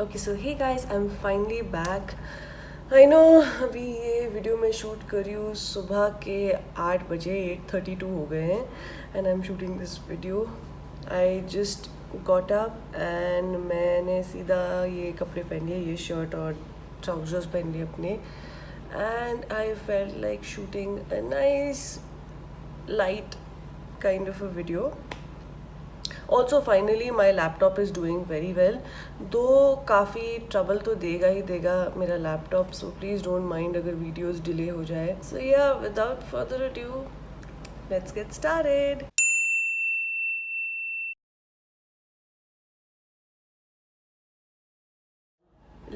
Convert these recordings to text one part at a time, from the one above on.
Okay so hey guys I am finally back. I know अभी ये video मैं shoot कर रही हूँ सुबह के 8 बजे 8:32 हो गए हैं and I am shooting this video. I just got up and मैंने सीधा ये कपड़े पहन लिए, ये शर्ट और ट्राउजर्स पहन लिए अपने and I felt like shooting a nice light kind of a video. Also finally my laptop is doing very well, दो काफ़ी ट्रबल तो देगा ही देगा मेरा laptop, so please don't mind अगर वीडियोज़ डिले हो जाए. सो या without further adieu let's get started.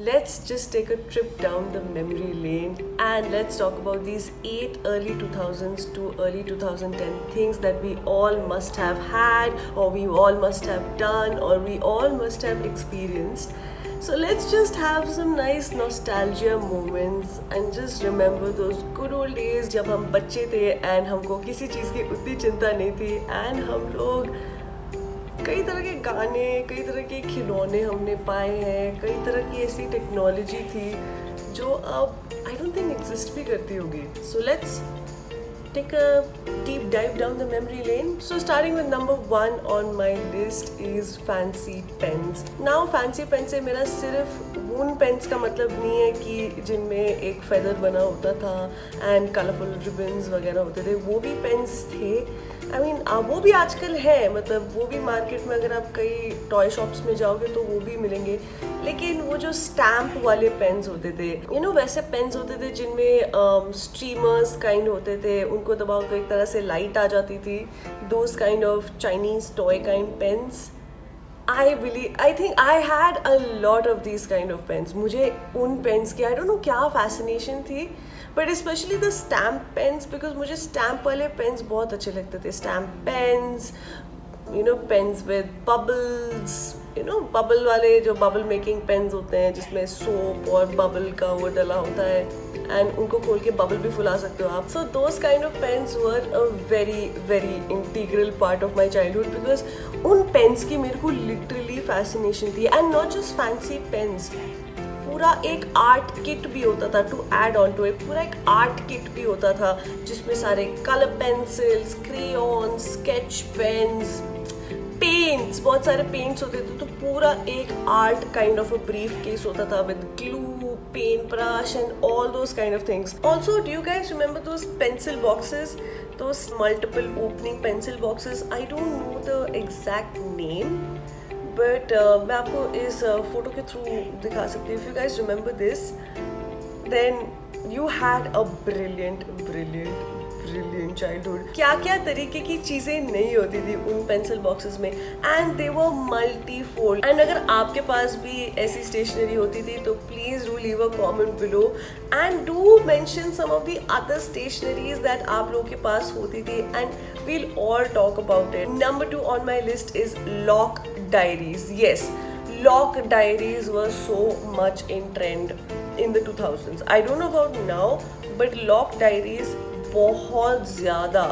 Let's just take a trip down the memory lane and let's talk about these 8 early 2000s to early 2010 things that we all must have had, or we all must have done, or we all must have experienced. So let's just have some nice nostalgia moments and just remember those good old days जब हम बच्चे थे and हमको किसी चीज़ की उतनी चिंता नहीं थी and हम लोग कई तरह के गाने, कई तरह के खिलौने हमने पाए हैं, कई तरह की ऐसी टेक्नोलॉजी थी जो अब आई डोंट थिंक एग्जिस्ट भी करती होगी. So let's take a deep dive down the memory lane. So starting with number 1 on my list is fancy pens. Now fancy pen से मेरा सिर्फ वून पेन्स का मतलब नहीं है कि जिनमें एक फेदर बना होता था एंड कलरफुल रिबन्स वगैरह होते थे, वो भी पेन्स थे. आई मीन वो भी आजकल है, मतलब वो भी मार्केट में अगर आप कई टॉय शॉप्स में जाओगे तो वो भी मिलेंगे. लेकिन वो जो स्टैम्प वाले पेन्स होते थे, वैसे पेन्स होते थे जिनमें स्ट्रीमर्स काइंड होते थे, उनको दबाओ तो एक तरह से लाइट आ जाती थी. Those kind of Chinese toy kind pens. I think I had a lot of these kind of pens. मुझे उन पेन्स की आई डोंट नो क्या फैसिनेशन थी, but specially the stamp pens, because मुझे स्टैम्प वाले पेन्स बहुत अच्छे लगते थे. Stamp pens, pens with bubbles, bubble वाले जो बबल मेकिंग पेन्स होते हैं जिसमें सोप और बबल का वो डला होता है एंड उनको खोल के बबल भी फुला सकते हो आप. So those kind of pens were a very very integral part of my childhood, because उन पेन्स की मेरे को लिटरली फैसिनेशन थी. And not just fancy pens, पूरा एक आर्ट किट भी होता था to add on to it. पूरा एक आर्ट किट भी होता था जिसमें सारे colour pencils, crayons, sketch pens, paints, बहुत सारे पेंट्स होते थे. तो पूरा एक art kind of a briefcase होता था with glue, paint brush and all those kind of things. Also do you guys remember those pencil boxes, those multiple opening pencil boxes? I don't know the exact name, but मैं आपको इस photo के through दिखा सकती हूँ. If you guys remember this, then you had a brilliant brilliant brilliant childhood. क्या क्या तरीके की चीज़ें नहीं होती थी उन पेंसिल बॉक्सेस में, and they were multifold. And अगर आपके पास भी ऐसी स्टेशनरी होती थी तो please do leave a comment below and do mention some of the other stationeries that आप लोगों के पास होती थी and we'll all talk about it. Number 2 on my list is lock diaries. Yes, lock diaries were so much in trend in the 2000s. I don't know about now, but lock diaries बहुत ज़्यादा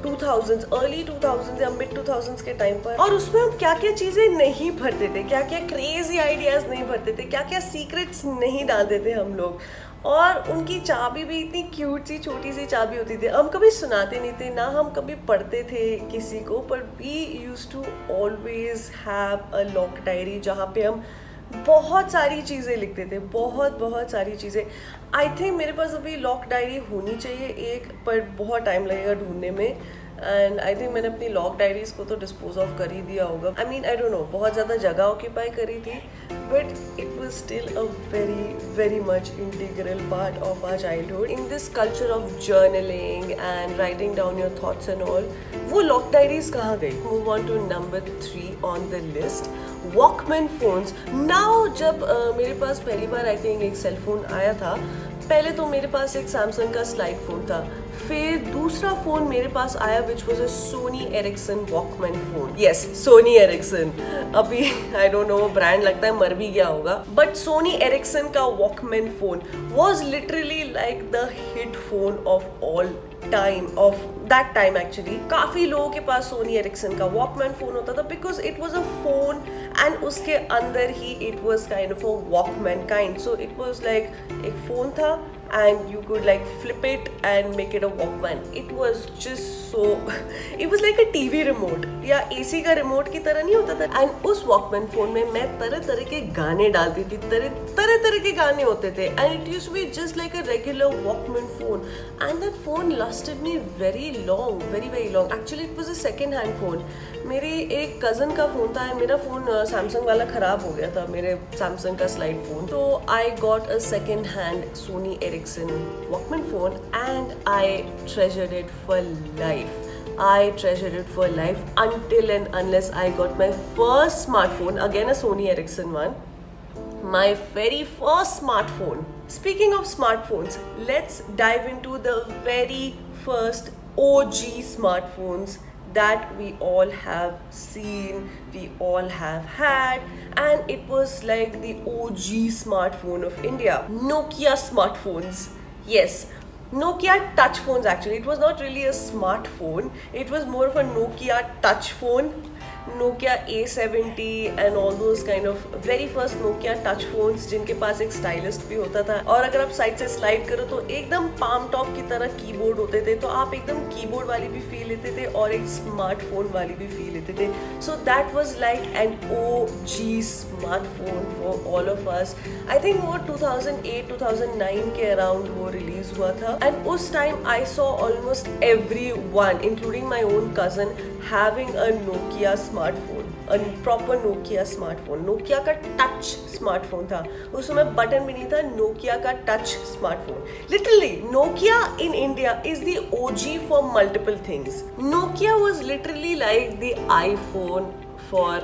2000s, early 2000s या mid 2000s के time पर. और उसमें हम क्या क्या चीज़ें नहीं भरते थे, क्या क्या क्रेजी आइडियाज़ नहीं भरते थे, क्या क्या सीक्रेट्स नहीं डालते थे हम लोग. और उनकी चाबी भी इतनी क्यूट सी छोटी सी चाबी होती थी. हम कभी सुनाते नहीं थे, ना हम कभी पढ़ते थे किसी को, पर we used to always have a lock diary जहाँ पे हम बहुत सारी चीज़ें लिखते थे, बहुत सारी चीज़ें. आई थिंक मेरे पास अभी लॉक डायरी होनी चाहिए एक, पर बहुत टाइम लगेगा ढूंढने में. एंड आई थिंक मैंने अपनी लॉक डायरीज को तो डिस्पोज ऑफ कर ही दिया होगा. I mean I don't know, बहुत ज़्यादा जगह ऑक्यूपाई करी थी, but it was still a very very much integral part of our childhood. In this culture of journaling and writing down your thoughts and all, वो lock diaries कहाँ गई? Move on to number 3 on the list, Walkman phones. Now जब मेरे पास पहली बार I think एक cell phone आया था, पहले तो मेरे पास एक सैमसंग का स्लाइड फोन था, फिर दूसरा फोन मेरे पास आया which was a Sony Ericsson Walkman phone. Yes, Sony Ericsson. अभी आई डोंट नो ब्रांड लगता है मर भी गया होगा, बट सोनी एरिक्सन का Walkman phone was literally like the hit phone of all time, of that time. Actually काफी लोगों के पास सोनी एरिक्सन का वॉकमैन फोन होता था because it was a phone and उसके अंदर ही it was was kind of a Walkman kind. So it was like एक phone था and you could like flip it and make it a Walkman. It was just so it was like a TV remote या AC का remote की तरह नहीं होता था. And उस Walkman phone में मैं तरह तरह के गाने डालती थी, तरह के गाने होते थे. And it used to be just like a regular Walkman phone. And that phone lasted me very long, very long. Actually it was a second hand phone. मेरे एक कज़न का फ़ोन था, मेरा फ़ोन सैमसंग वाला ख़राब हो गया था, मेरे सैमसंग का स्लाइड फ़ोन. तो I got a second hand Sony Ericsson Walkman phone and I treasured it for life. I treasured it for life until and unless I got my first smartphone, again a Sony Ericsson one. My very first smartphone. Speaking of smartphones, let's dive into the very first OG smartphones that we all have seen, we all have had, and it was like the OG smartphone of India. Nokia smartphones. Yes, Nokia touch phones actually. It was not really a smartphone. It was more of a Nokia touch phone. Nokia A70 and all those kind of very first Nokia touch phones जिनके पास एक stylist भी होता था और अगर आप side से slide करो तो एकदम पाम टॉप की तरह कीबोर्ड होते थे, तो आप एकदम कीबोर्ड वाली भी फील लेते थे और एक स्मार्टफोन वाली भी फील लेते थे. So that was like an OG smartphone for all of us. I think वो 2008-2009 के अराउंड वो रिलीज हुआ था एंड उस time I saw almost everyone including my own cousin having a Nokia smartphone, a proper Nokia smartphone. Nokia का touch smartphone था, उसमें button भी नहीं था. Nokia का touch smartphone. Literally, Nokia in India is the OG for multiple things. Nokia was literally like the iPhone for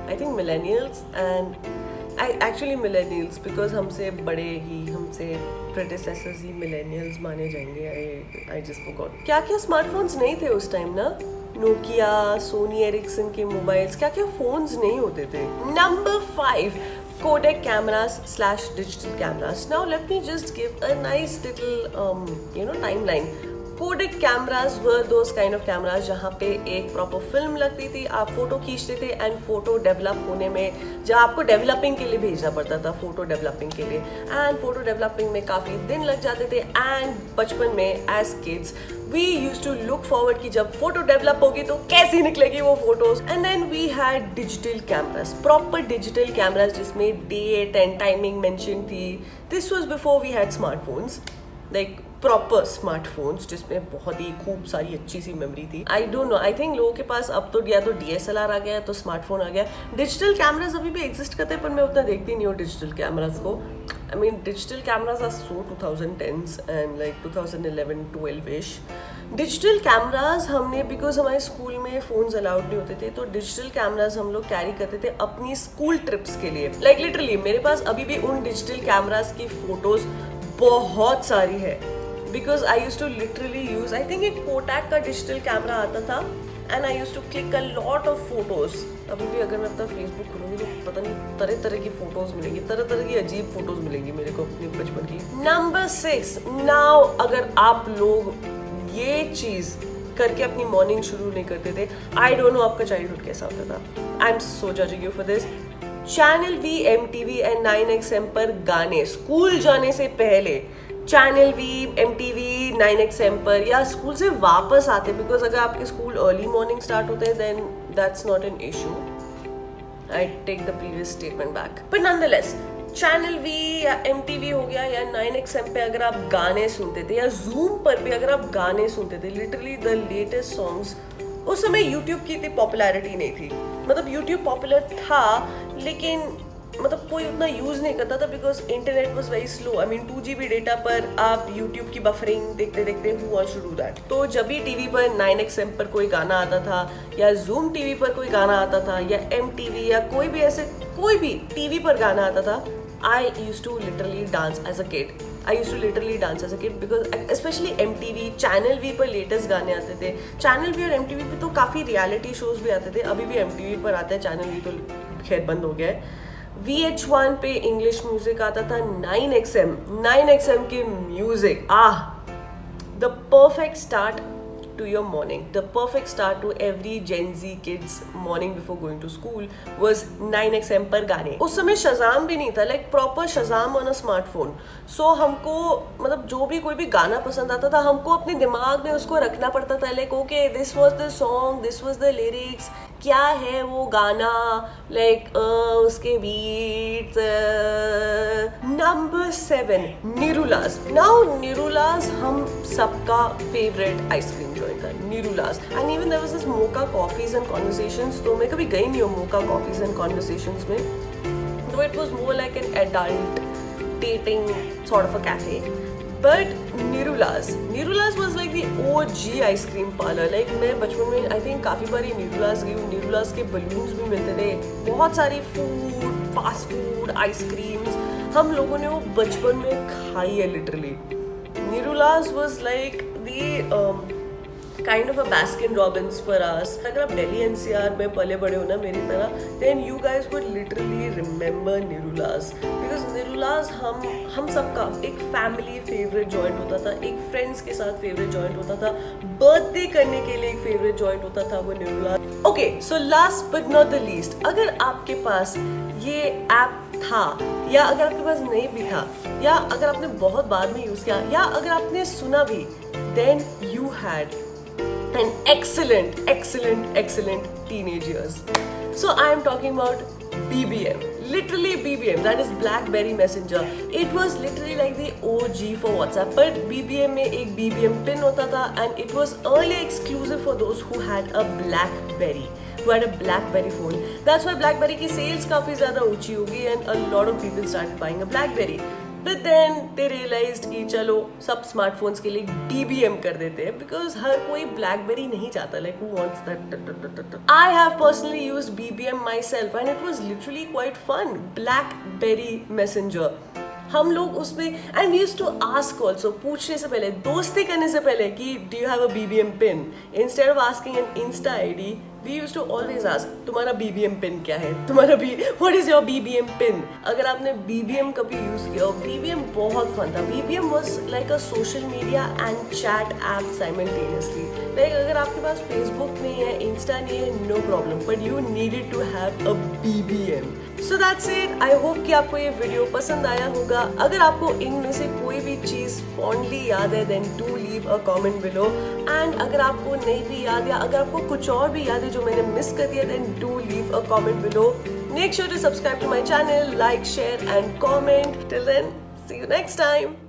I think millennials and actually millennials because हमसे बड़े ही हमसे predecessors ही millennials माने जाएंगे. I just forgot. क्या क्या smartphones नहीं थे उस टाइम ना. नोकिया, सोनी एरिक्सन के मोबाइल्स, क्या क्या फोन्स नहीं होते थे. Number 5, Kodak cameras / digital cameras. Now let me just give a nice little timeline. Kodak cameras were those kind of cameras जहाँ पे एक प्रॉपर फिल्म लगती थी, आप फोटो खींचते थे एंड फोटो डेवलप होने में जहाँ आपको डेवलपिंग के लिए भेजना पड़ता था, फोटो डेवलपिंग के लिए, एंड फोटो डेवलपिंग में काफ़ी दिन लग जाते थे. एंड बचपन में as kids we use to look forward कि जब फोटो डेवलप होगी तो कैसी निकलेगी वो photos. And then we had digital cameras, proper digital cameras जिसमें डेट एंड टाइमिंग मेंशन थी. This was before we had smartphones, like proper smartphones जिसमें बहुत ही खूब सारी अच्छी सी मेमोरी थी. I don't know, I think लोगों के पास अब तो या तो DSLR आ गया तो स्मार्टफोन आ गया. डिजिटल कैमराज अभी भी एग्जिस्ट करते हैं पर मैं उतना देखती नहीं हूँ डिजिटल कैमराज को. I mean digital cameras are so 2010s and like 2011-12ish. Digital cameras हमने बिकॉज हमारे स्कूल में फोन्स अलाउड नहीं होते थे तो डिजिटल कैमराज हम लोग कैरी करते थे अपनी स्कूल ट्रिप्स के लिए. लाइक लिटरली मेरे पास अभी भी उन डिजिटल कैमराज की फोटोज बहुत सारी है because I used to literally use, I think एक Kodak का डिजिटल कैमरा आता था and I used to click a lot of photos. अभी भी अगर मैं अपना फेसबुक खोलूंगी तो पता नहीं तरह तरह की फोटोज मिलेंगी, तरह तरह की अजीब फोटोज मिलेंगी मेरे को अपने बचपन की. नंबर 6, नाउ अगर आप लोग ये चीज करके अपनी मॉर्निंग शुरू नहीं करते थे, आई डोंट नो आपका चाइल्डहुड कैसा होता था. I am so judging you for this. Channel V, MTV and 9XM पर गाने स्कूल जाने से पहले, चैनल V, MTV, 9XM पर या स्कूल से वापस आते, बिकॉज अगर आपके स्कूल अर्ली मॉर्निंग स्टार्ट होते हैं then that's not an issue. I take the previous statement back. But nonetheless channel V या MTV हो गया या 9XM पे अगर आप गाने सुनते थे या Zoom पर भी अगर आप गाने सुनते थे, लिटरली द लेटेस्ट सॉन्ग्स. उस समय यूट्यूब की इतनी पॉपुलैरिटी नहीं थी, मतलब यूट्यूब पॉपुलर था लेकिन मतलब कोई उतना यूज़ नहीं करता था because internet was very slow. I mean 2 GB data पर आप यूट्यूब की बफरिंग देखते देखते who wants to do that. तो जब भी टीवी पर 9XM पर कोई गाना आता था या Zoom TV पर कोई गाना आता था या MTV या कोई भी ऐसे कोई भी टीवी पर गाना आता था, I use to literally dance as a kid. I use to literally dance as a kid because especially MTV, channel V पर लेटेस्ट गाने आते थे. चैनल V और MTV पे तो काफ़ी रियलिटी शोज भी आते थे, अभी भी MTV पर आते हैं, चैनल V तो खैर बंद हो गया है. VH1 पे इंग्लिश म्यूजिक आता था. 9XM के music, the perfect start to your morning. The perfect start to every Gen Z kid's morning before going to school was 9XM पर गाने. उस समय Shazam भी नहीं था, like proper Shazam on a smartphone. So हमको मतलब जो भी कोई भी गाना पसंद आता था हमको अपने दिमाग में उसको रखना पड़ता था, like okay this was the song, this was the lyrics, क्या है वो गाना, like उसके beats. Number 7, Nirulas. Now Nirulas हम सबका favorite ice cream joint था, Nirulas. And even there was this Mocha Coffees and Conversations. तो मैं कभी गई नहीं हूँ Mocha Coffees and Conversations में. So it was more like an adult dating sort of a cafe. But Nirulas was like the OG ice cream parlor. Like मैं बचपन में I think काफ़ी बारी Nirulas गई हूँ. Nirulas के balloons भी मिलते थे. बहुत सारी food, fast food, ice creams. हम लोगों ने वो बचपन में खाई है literally. Nirulas was like the kind of a Baskin Robbins for us. अगर आप दिल्ली NCR में पले बड़े हो ना मेरी तरह, then you guys would literally remember Nirulas. Because Nirulas हम सबका एक family favorite joint होता था, एक friends के साथ favorite joint होता था, birthday करने के लिए एक favorite joint होता था वो Nirulas. Okay, so last but not the least, अगर आपके पास ये app था या अगर आपके पास नहीं भी था या अगर आपने बहुत बाद में यूज किया या अगर आपने सुना भी, then you had an excellent teenage years. So I am talking about BBM. Literally BBM, that is BlackBerry Messenger. It was literally like the OG for WhatsApp. But BBM में एक BBM pin होता था and it was early exclusive for those who had a BlackBerry. Who had a BlackBerry phone. That's why BlackBerry की sales काफी ज़्यादा ऊंची होगी and a lot of people started buying a BlackBerry. But then they realized कि चलो सब smartphones के लिए BBM कर देते हैं because हर कोई BlackBerry नहीं चाहता. Like who wants that? I have personally used BBM myself and it was literally quite fun. BlackBerry Messenger. हम लोग उसमें and we used to ask also, पूछने से पहले, दोस्ती करने से पहले कि do you have a BBM pin? Instead of asking an Insta ID, we used to always ask तुम्हारा BBM pin क्या है? what is your BBM pin? अगर आपने BBM कभी यूज किया, BBM बहुत फन था. BBM was like a social media and chat app simultaneously. Like अगर आपके पास Facebook नहीं है, Insta नहीं है, no problem. But you needed to have a BBM. So that's it. I hope कि आपको ये वीडियो पसंद आया होगा. अगर आपको इनमें से कोई भी चीज़ fondly याद है, then do leave a comment below. And अगर आपको नहीं भी याद या अगर आपको कुछ और भी याद है जो मैंने मिस कर दिया, then do leave a comment below. Make sure to subscribe to my channel, like, share and comment. Till then, see you next time.